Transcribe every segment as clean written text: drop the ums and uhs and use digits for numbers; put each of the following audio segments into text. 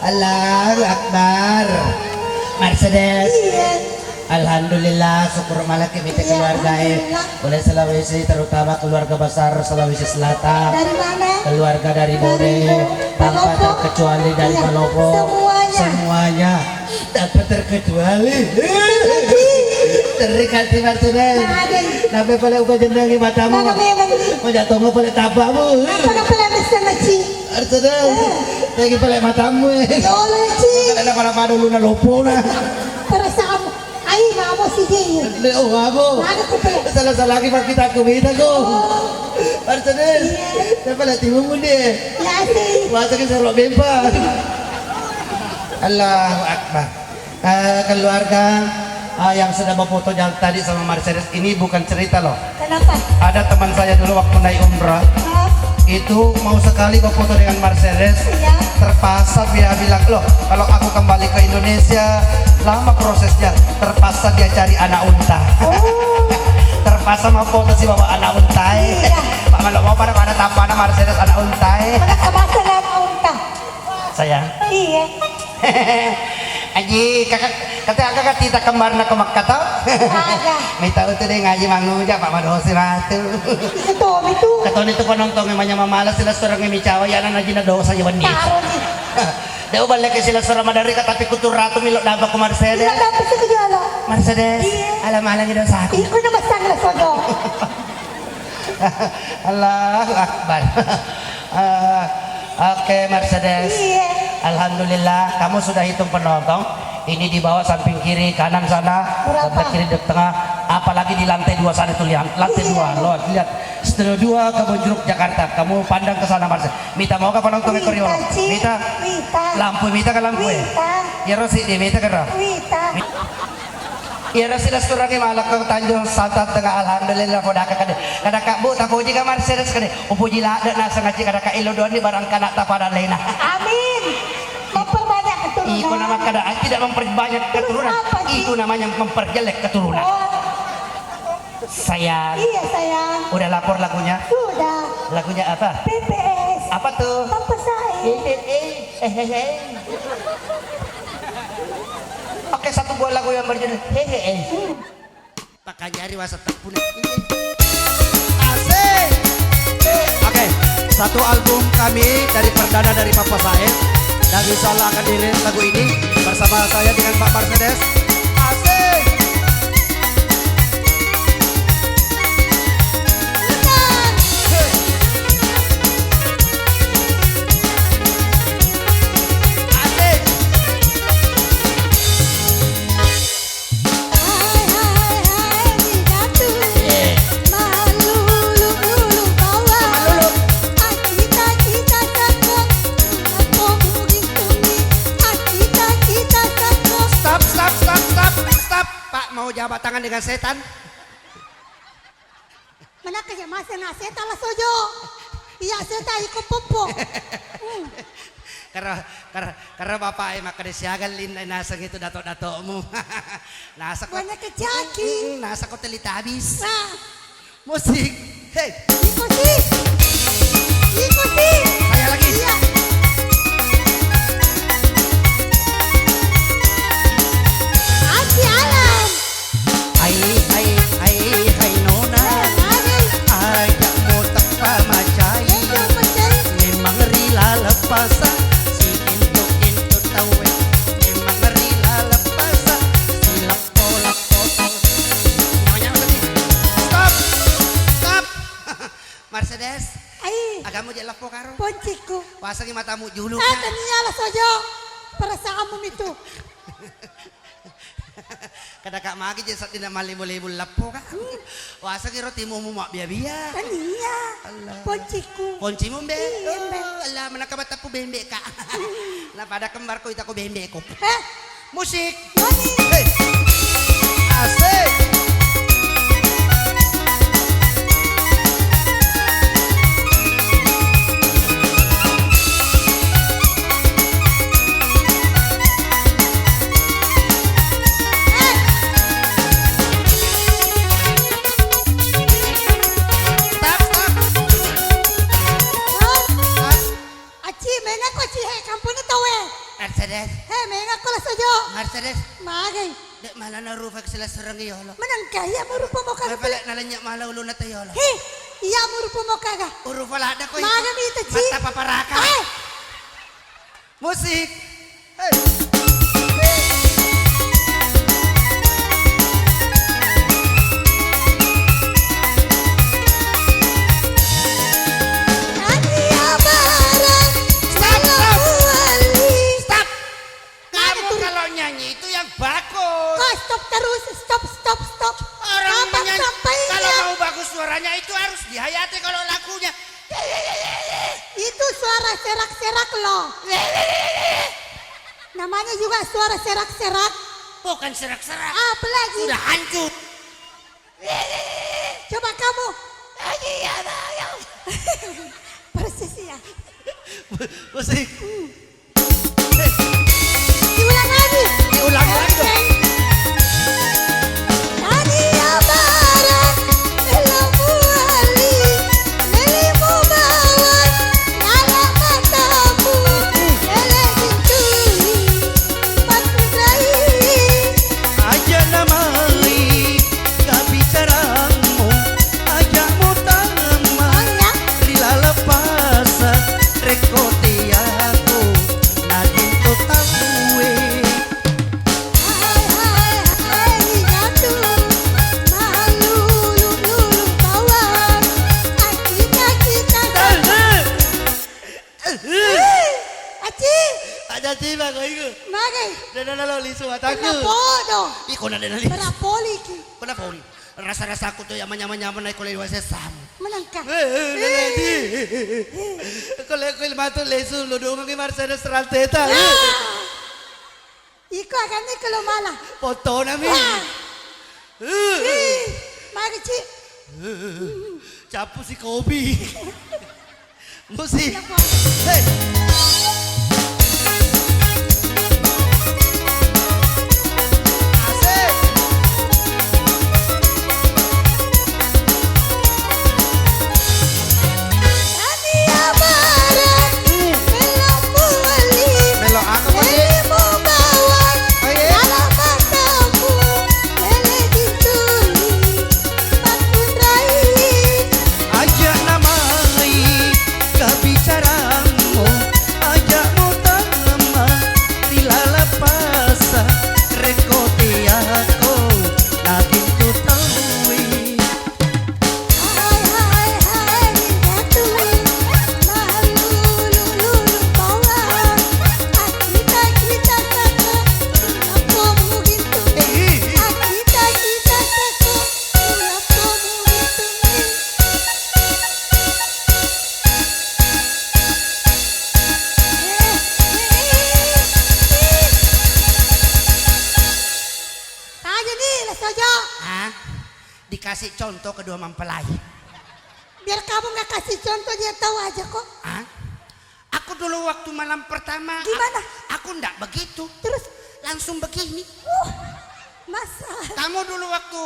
Allahu Akbar. Mercedes. Iya. Alhamdulillah, syukur malah kita keluarga oleh Sulawesi, terutama keluarga besar Sulawesi Selatan. Dari mana? Keluarga dari Bore, tanpa terkecuali dari Malopo. Semuanya tanpa terkecuali. Terikati Mercedes. Nabi boleh ubah jendangi matamu. Mau jatuh mau boleh tabamu. Apa boleh bisa ngaji? Mercedes, lagi boleh matamu. Ya Allah Ci. Kalau ada pada dulu na lopo na. Perasaan ay mamo si Jay. Oh abo. Salah-salah lagi pak kita kumita ko. Mercedes. Siapa lah timu mo deh. Ya sih. Masa kita serok bempa. Allahu Akbar. Keluarga yang sudah berfoto yang tadi sama Mercedes ini bukan cerita loh. Kenapa? Ada teman saya dulu waktu naik umrah. Itu mau sekali berfoto dengan Mercedes. Iya. Terpaksa dia bilang loh, kalau aku kembali ke Indonesia lama prosesnya. Terpaksa dia cari anak unta. Terpaksa mau foto sih bawa anak unta. Iya. Pak kalau mau pada tampana Mercedes anak unta. Mana kabasa na unta? Sayang. Iya. Aji kakak kita kembar na kumakka tau. Aga. May tahu tuh deh ngaji mangnuja Pak Madosi ratu. Itu. Katon itu penonton yang mamalas sila surang yang micawa yan na na dosa yawan ni. Taro ni. Daw balik kay sila surang madari ka tapi kutur ratu milok daba ko Mercedes. Iya dapat sa kajala. Mercedes. Iya. Alam-alam daw sa ako. Iko na basta na sodo. Allahu Akbar. Oke Mercedes. Iya. Alhamdulillah kamu sudah hitung penonton. Ini di bawah samping kiri kanan sana, sebelah kiri di tengah, apalagi di lantai 2 sana itu lihat, lantai 2 loh, lihat studio 2 Kebun Jeruk Jakarta. Kamu pandang ke sana Marcel. Mita mau ke penonton ke Rio? Mita. Lampu Mita ke lampu ya. Ya Rosi di Mita ke Rio. Ya Rosi restoran yang malah ke Tanjung Santat tengah alhamdulillah pada kada kak bu tak puji ke Mercedes kada. Puji lah ada nasa ngaji kada kak ilodon di barang kanak tak pada lain. Amin. Memperbanyak keturunan. Itu nama keadaan tidak memperbanyak keturunan. Itu namanya memperjelek keturunan. Sayang. Iya sayang. Udah lapor lagunya? Sudah. Lagunya apa? PPS. Apa tuh? Mempersaing. Oke, satu buah lagu yang berjudul hehehe. Pakai jari wasit terpunya. Asik. Oke, satu album kami dari perdana dari Papa Said. Dan insya Allah akan dirilis lagu ini bersama saya dengan Pak Mercedes. Asik. Asik. Mau jabat tangan dengan setan? Mana kaya masa na setan lah sojo. Iya setan ikut popo. Karena bapak emak kada siagalin nasa gitu dato-datomu. Nasa ko. Mana kejaki. Nasa ko telita habis. Nah, Musik. Hey. ikuti. Ikuti. Saya lagi. Iya. Aci alam. Hai nona. Ajak mo takpa macay. Memang rila lepasan. Si into tawe. Memang rila lepasan. Si lapo. Namanya apa sih? Stop. Mercedes. Ay, Agamu je lapo karo. ponciku. Pasang matamu juluk. Tania lah sojo. Perasaanmu itu. Kada kak magi je sa tidak malimu-limu lapo ka. Wasa kiro timo mo mak biya-biya. Tania. Allah. Ponciku. Kunci mo be. Iya, Be. Allah manakabat aku bembe ka. Na pada kembar ko ita ko bembe ko. Eh, Musik. Noni. Hey. Asik. Mercedes. Mengaku lah sojo. Mercedes. Magai. Dek malah na rufa sila serang iyo lo. Menang kaya merupa mo kaga. Mapalak nalanya malah ulo na tayo lo. Iya merupa mo kaga. Urufa lah ada ko. Maga ito chi. Mata paparaka. Musik. Tania Barang. Stop. Kamu kalau nyanyi itu yang bagus. Stop terus. Stop. Orang Kapan menyanyi sampainya? kalau mau bagus suaranya itu harus dihayati kalau lagunya. Itu suara serak-serak loh. Namanya juga suara serak-serak. Bukan serak-serak. Apalagi? Sudah hancur. Coba kamu. Persis ya. Musik. Diulang lagi. Diulang lagi dong. Tania Barang, Elamu Ali, Lelimu Bawang, Lala Matamu, Lele Gintuli, Patudai. Aja namai kabicaramu, ajamu tama, rila lepas rekotiaku, nadin totawe. Hai jatuh, malu lulu bawang, kita. Aci, Ada tiba kau itu. magai, Dan lalu lisu kena ataku. bodoh, Iko na denali. kena poliki, Kenapa pun? Rasa-rasa aku tuh yang nyaman-nyaman naik kolej wase sam. menangkap. Kolej matu lesu lo dong ngi Mercedes ranteta. Iko akan ni kalau malah. Foto nami. Magai Ci. Capu si kopi. Musik. Ya, Pak. Hey. Asik. Tania Barang, Melamu Ali, Melo aku Musik. Lelimu Bawang, Oh, iya? Lala Matamu, Lele Gintuli, Patudai. Aja namai kabicaramu, ajamu tama, rila lepas rekotiaku, nadin totawe. Hai jatuh, malu lulu bawang, kita satu, kenapa begitu? Kita satu, kenapa begitu? Tanya nih, lah saja. Hah? Dikasih contoh kedua mempelai. Biar kamu nggak kasih contoh dia tahu aja kok. Hah? Aku dulu waktu malam pertama. Gimana? Aku ndak begitu. Terus, Langsung begini. masa Kamu dulu waktu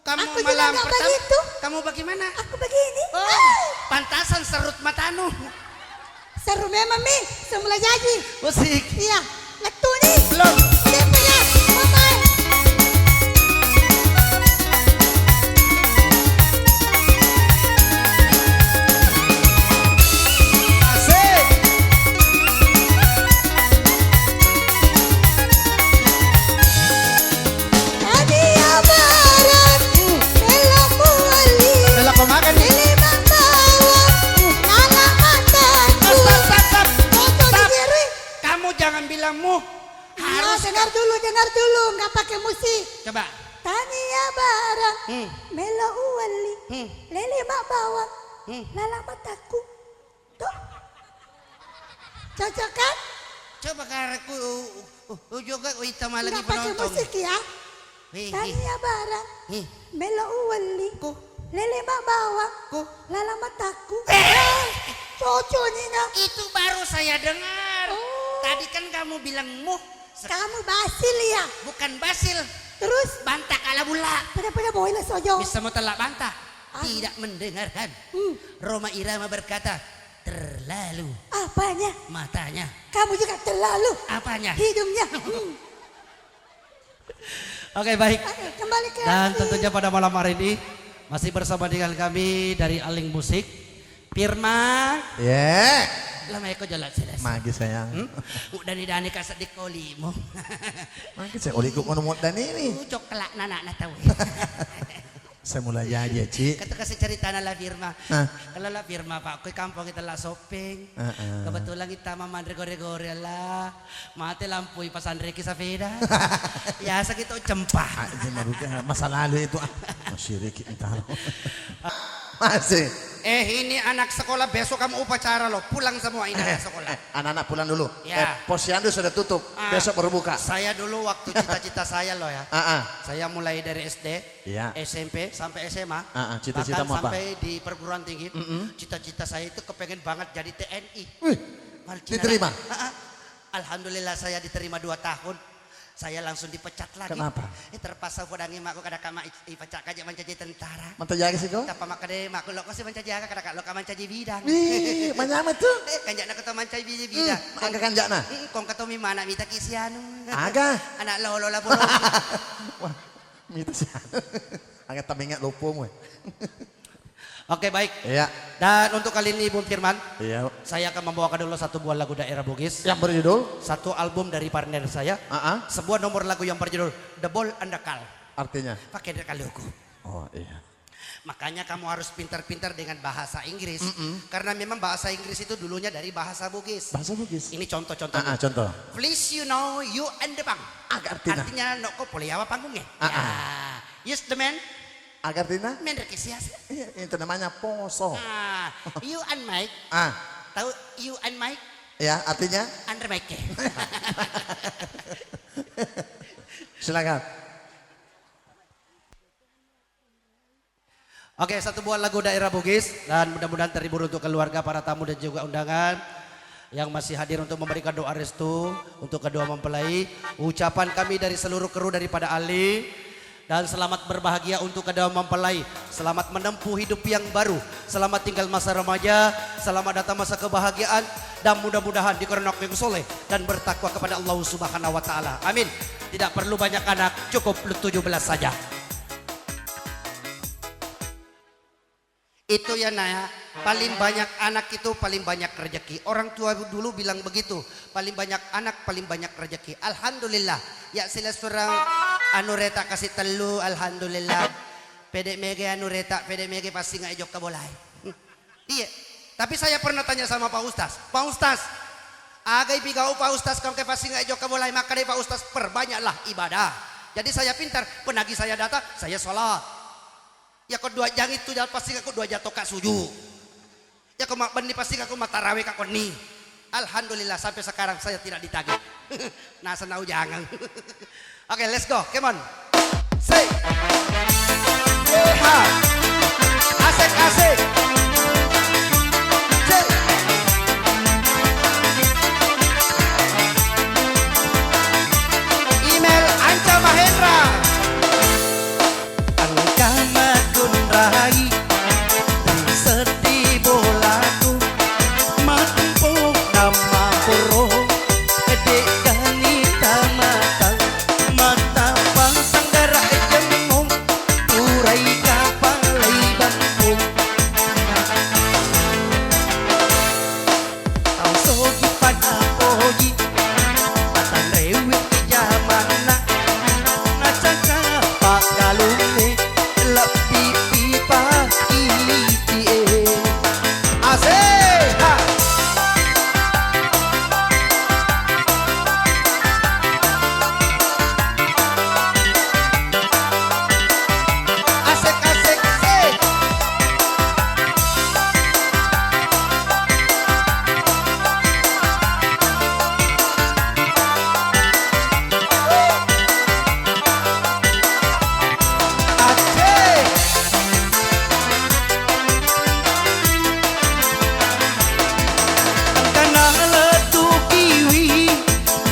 kamu Aku juga malam nggak pertama. begitu. Kamu bagaimana? aku begini? Oh, pantasan serut matamu. Seru memang mi, semula jadi. Musik. Iya, letu nih. Belum. Dia punya, bye. Asik. Tania Barang, Melamu Ali, Melo kau makan nih. Lima Bawang, Lala Mataku. Stop. Foto Stop. di diri. Kamu jangan bilang mu. Harus dengar dulu, nggak pakai musik. coba. Tania Barang, Hmm. Melamu Ali, Hmm. Lima Bawang, Hmm. Lala Mataku. Tuh. Cocok kan? Coba karaku juga hitam lagi Nggak pakai penonton. musik ya. Hei, hei. Tania Barang, Hei. Melo Uwali, Ku. Lele Bawang, Ku. Lala Mataku. Cocok Nina. Itu baru saya dengar. Oh. Tadi kan kamu bilang muh. Kamu basil ya. Bukan basil. Terus Bantah kala bula. pada boleh sojo. Bisa mau telak bantah. Tidak mendengarkan. Roma Irama berkata, terlalu. Apanya? Matanya. Kamu juga terlalu. Apanya? Hidungnya. Oke, baik. Oke, kembali ke Dan tentunya pada malam hari ini masih bersama dengan kami dari Aling Musik, Firman. Ya, Lama ko jalan sila. magi sayang. Udah ni dani ka sa dikoli mo. Magi saya oli ko kono mo dan ini. Ucok kelak nana na tahu. Saya mulai aja, Ci. Kata kasi cerita na la firma. Hah? Kalau la firma pak, ko'y kampung kita la shopping. Kebetulan kita mamandre gore-gore la. Mati lampuy pasandre ki sa feda. Ya sakit cempah. Ah, itu maruga masa lalu itu. Masyirik kita. Masih. Ini anak sekolah besok kamu upacara loh. Pulang semua ini anak sekolah. Anak-anak pulang dulu. Ya. Posyandu sudah tutup. Besok baru buka. Saya dulu waktu cita-cita saya loh ya. Saya mulai dari SD, Iya. SMP sampai SMA. Cita-cita bahkan mau apa? sampai di perguruan tinggi. Cita-cita saya itu kepengen banget jadi TNI. Wih, Malcina. diterima? Alhamdulillah saya diterima 2 tahun. Saya langsung dipecat lagi. Kenapa? Terpaksa pudangi makku kada kama ipecat kaja menjadi tentara. mantap jaga sih kau? Tapa makade makku lo kasi mencajaga kada kak lo ka mencaji bidang. Wih, manyamat tuh. Kanjak nak ketemu mencaji bidang. Angka kanjak nah. Kong ketemu mana mita kisianu. Aga. Anak lolo lah bolo. Wah, itu sih. Angkat tamingat lupa mu. Oke baik. Iya. Dan untuk kali ini Bung Firman, Iya. saya akan membawakan dulu satu buah lagu daerah Bugis. Yang berjudul? Satu album dari partner saya. Sebuah nomor lagu yang berjudul The Ball and the Call. Artinya? Pakai dekaluku. Oh iya. Makanya kamu harus pintar-pintar dengan bahasa Inggris. Karena memang bahasa Inggris itu dulunya dari bahasa Bugis. Bahasa Bugis. Ini contoh-contoh. Contoh. Please you know you and the bang. Agak artinya. Artinya no ko boleh apa panggungnya. Ya. Yes the man. Agak artinya? Men rekesias. Iya, itu namanya poso. You and Mike. Tahu you and Mike? Ya, artinya? Under Mike. Silakan. Oke, satu buah lagu daerah Bugis dan mudah-mudahan terhibur untuk keluarga, para tamu dan juga undangan yang masih hadir untuk memberikan doa restu untuk kedua mempelai. Ucapan kami dari seluruh kru daripada Ali. Dan selamat berbahagia untuk kedua mempelai. Selamat menempuh hidup yang baru. Selamat tinggal masa remaja. Selamat datang masa kebahagiaan. Dan mudah-mudahan dikarenakan yang soleh dan bertakwa kepada Allah Subhanahu wa Ta'ala. Amin. Tidak perlu banyak anak, cukup 17 saja. Itu ya Naya, paling banyak anak itu paling banyak rezeki. Orang tua dulu bilang begitu, paling banyak anak paling banyak rezeki. Alhamdulillah, ya sila surang anu reta kasih telu, alhamdulillah. Pede mege anu reta, pede mege pasti nggak ejok kabolay. Iya, tapi saya pernah tanya sama Pak Ustaz, agak bigau Pak Ustaz kalau ke pasti nggak ejok kabolay, maka deh Pak Ustaz perbanyaklah ibadah. Jadi saya pintar, penagih saya datang, saya sholat. Ya kau 2 jam itu pasti aku 2 jatuh kak suju. Ya kau benih pasti aku matarawih kak ni. Alhamdulillah sampai sekarang saya tidak ditagih. Nah senau jangan. Oke, let's go, come on. Say. Asik asik. Say. Email Anca Mahendra. Rai sedih bolaku matempo nama puro edek ganita mata pangsang darah jengong urai kapalai bangkung tau sogi pada pogi batang rewit di zaman nak ngacaka pak galune lebih pipa ini Asik. Asik asik asik. Asik. Kana letu kiwi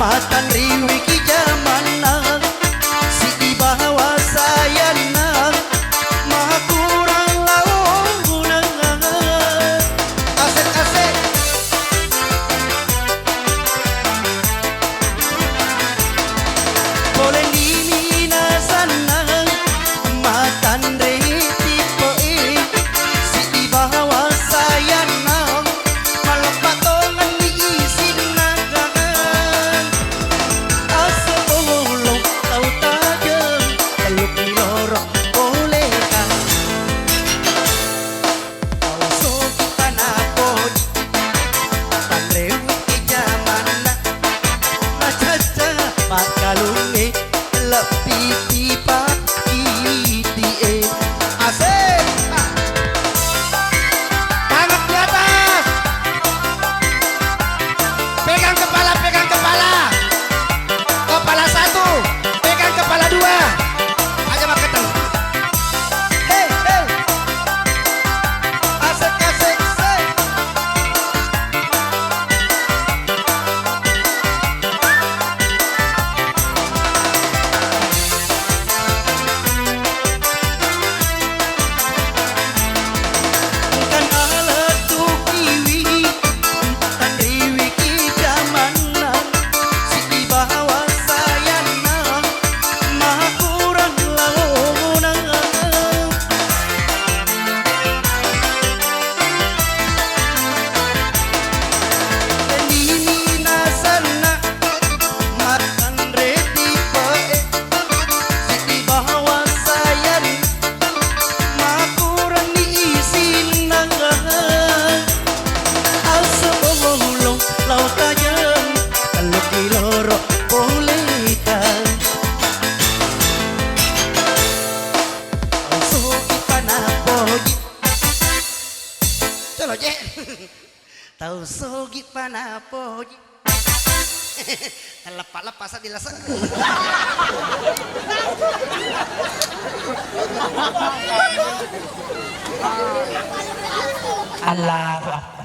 matan riwi ki jamana si di bawah sayana mah kurang lawong gunang Asik asik. puji pana puji. Lepas-lepas dilasa. Allahu Akbar.